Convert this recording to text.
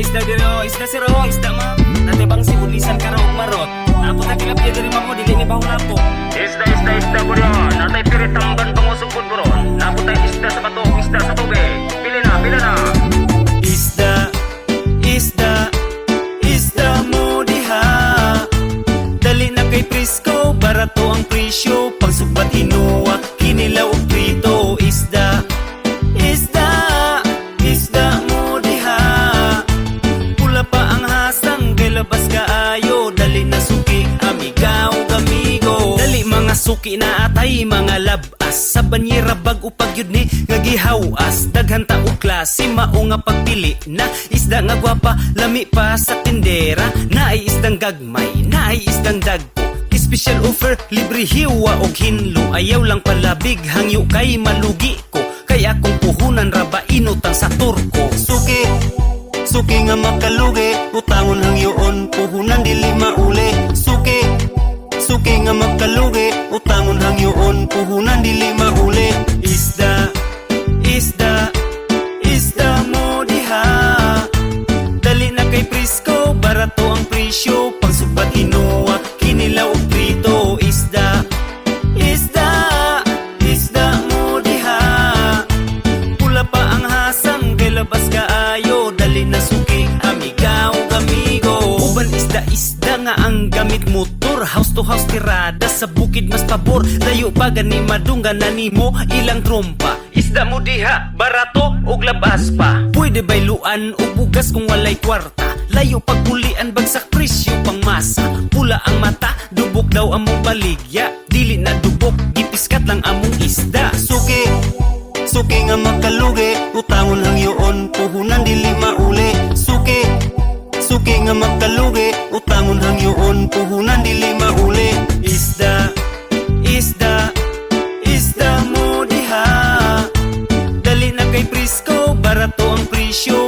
isda diri o, isda sir o, isda ma. Nate bang si ulisan ka raw marot. Ako na kilap diri mamo dili ni bahulapo. Isda bro. Natay piritamban pangusugod bro. Napo tay isda sa bato, isda sa tubig. Pili na. Isda mo diha. Dali na kay Prisco, barato ang presyo. Pagsugbat inuwak, kinilaw o prito. Isda mo diha. Pula pa ang hasang, kay labas kaayo. Dali na suki, amigaw, amigo. Dali mga suki na atay, mga labas. Sa banyera bag upag yun ni ngagihawas. Daghan ta o klase, mao nga pagpili na. Isda nga gwapa, lami pa sa tindera. Naay isdang gagmay, naay isdang dagko. Special offer, libre hiwa o hinlo. Ayaw lang palabig, hangyo kay malugi ko. Kaya kung puhunan raba inutang sa turko. Suki nga makalugi, utangon hangyoon, puhunan dili mauli. Suki nga makalugi, utangon hangyoon, puhunan dili mauli. Isda mo diha. Dali na kay Prisco, barato ang presyo. Pagsugbat inuwak, kinilaw o prito. Isda mo diha. Pula pa ang hasang, kay labas kaayo. Dali na suki, amigaw, amigo. Uban isda nga ang gamit motor. House to house tirada, sa bukid mas pabor. Layo pa gani madunggan na nimo ilang trompa. Isda mo diha, barato og labas pa. Pwede bayluan o bugas kung walay kwarta. Layo pagpulian, bagsak presyo pang masa. Pula ang mata, dubok daw among baligya. Dili na dubok, gipiskat lang among isda. Suki nga makalugi, utangon hangyoon, puhunan dili mauli. Suki nga makalugi, utangon hangyoon, puhunan dili mauli. Isda mo diha. Dali na kay Prisco, barato ang presyo.